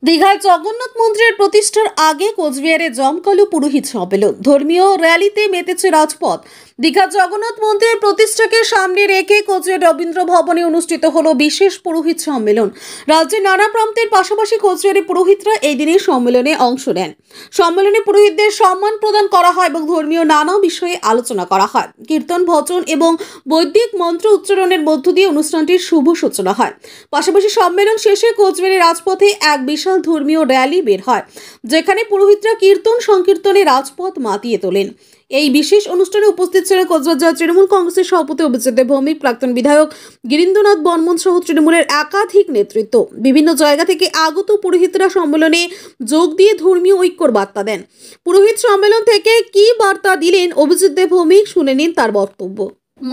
দীঘায় জগন্নাথ মন্দিরের প্রতিষ্ঠার আগে কোচবিহারে জমকালো পুরোহিত সম্মেলন। ধর্মীয় র্যালিতে মেতেছে রাজপথ। দীঘার জগন্নাথ মন্দিরের প্রতিষ্ঠাকে সামনে রেখে কোচবিহার রবীন্দ্র ভবনে অনুষ্ঠিত হলো বিশেষ পুরোহিত সম্মেলন। রাজ্যের নানা প্রান্তের পাশাপাশি কোচবিহারের পুরোহিতরা এই দিনের সম্মেলনে অংশ নেন। সম্মেলনে পুরোহিতদের সম্মান প্রদান করা হয় এবং ধর্মীয় নানা বিষয়ে আলোচনা করা হয়। কীর্তন, ভজন এবং বৈদিক মন্ত্র উচ্চারণের মধ্য দিয়ে অনুষ্ঠানটির শুভ সূচনা হয়। পাশাপাশি সম্মেলন শেষে কোচবিহারের রাজপথে এক বিশাল ধর্মীয় র্যালি বের হয়, যেখানে পুরোহিতরা কীর্তন সংকীর্তনে রাজপথ মাতিয়ে তোলেন। এই বিশেষ অনুষ্ঠানে উপস্থিত ছিলেন কোচবিহার জেলা তৃণমূল কংগ্রেসের সভাপতি অভিজিৎ দেব ভৌমিক, প্রাক্তন বিধায়ক গিরীন্দ্রনাথ বর্মন সহ তৃণমূলের একাধিক নেতৃত্ব। বিভিন্ন জায়গা থেকে আগত পুরোহিতরা সম্মেলনে যোগ দিয়ে ধর্মীয় ঐক্যর বার্তা দেন। পুরোহিত সম্মেলন থেকে কি বার্তা দিলেন অভিজিৎ দেব ভৌমিক, শুনে নিন তার বক্তব্য।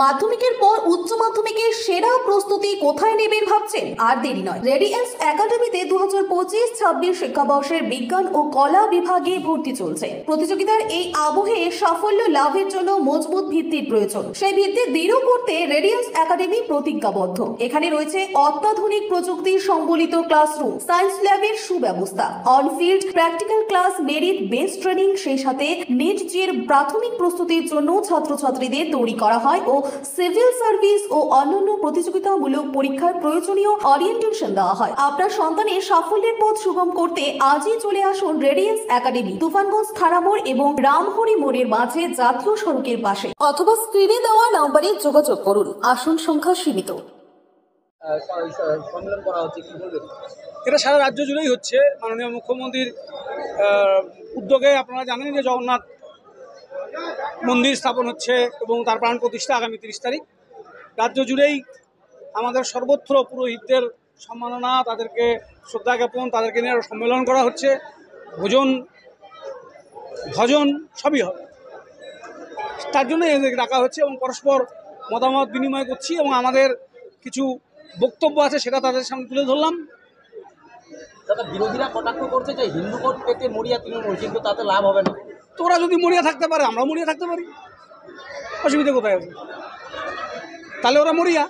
মাধ্যমিকের পর উচ্চ মাধ্যমিকের সেরা প্রস্তুতি কোথায় নেবেন ভাবছেন? আর দেরি নয়, রেডিয়েন্স একাডেমিতে 2025-26 শিক্ষাবর্ষের বিজ্ঞান ও কলা বিভাগে ভর্তি চলছে। প্রতিযোগিতার এই আবহে সাফল্য লাভের জন্য মজবুত ভিত্তির প্রয়োজন। সেই ভিত্তি দৃঢ় করতে রেডিয়েন্স একাডেমি প্রতিজ্ঞাবদ্ধ। এখানে রয়েছে অত্যাধুনিক প্রযুক্তি সম্বলিত ক্লাসরুম, সায়েন্স ল্যাবের সুব্যবস্থা, on-field practical class, merit based training, সেই সাথে নিট জের প্রাথমিক প্রস্তুতির জন্য ছাত্রছাত্রীদের তৈরি করা হয় ও সিভিল সার্ভিস ও অন্যান্য প্রতিযোগিতামূলক পরীক্ষার প্রয়োজনীয় ওরিয়েন্টেশন দেওয়া হয়। আপনার সন্তানের সাফল্যের পথ সুগম করতে আজই চলে আসুন রেডিয়েন্স একাডেমি, তুফানগঞ্জ থানা মোড় এবং রামহরি মোড়ের মাঝে জাতীয় সড়কের পাশে, অথবা স্ক্রিনে দেওয়া নম্বরে যোগাযোগ করুন। আসন সংখ্যা সীমিত। এটা সারা রাজ্য জুড়েই হচ্ছে। মাননীয় মুখ্যমন্ত্রীর উদ্যোগে আপনারা জানেন যে জগন্নাথ মন্দির স্থাপন হচ্ছে এবং তার প্রাণ প্রতিষ্ঠা আগামী 30 তারিখ। রাজ্য জুড়েই আমাদের সর্বত্র পুরোহিতদের সম্মাননা, তাদেরকে শ্রদ্ধা জ্ঞাপন, তাদেরকে নিয়ে আরও সম্মেলন করা হচ্ছে। ভজন সবই হবে, তার জন্য এদেরকে ডাকা হচ্ছে এবং পরস্পর মতামত বিনিময় করছি এবং আমাদের কিছু বক্তব্য আছে সেটা তাদের সামনে তুলে ধরলাম। দাদা, বিরোধীরা কটাক্ষ করছে যে হিন্দু ভোট পেতে মরিয়া তৃণমূল, কিন্তু তাতে লাভ হবে না। তোরা যদি মরিয়া থাকতে পারে, আমরাও মরিয়া থাকতে পারি, অসুবিধা কোথায় আছে? তাহলে ওরা মরিয়া।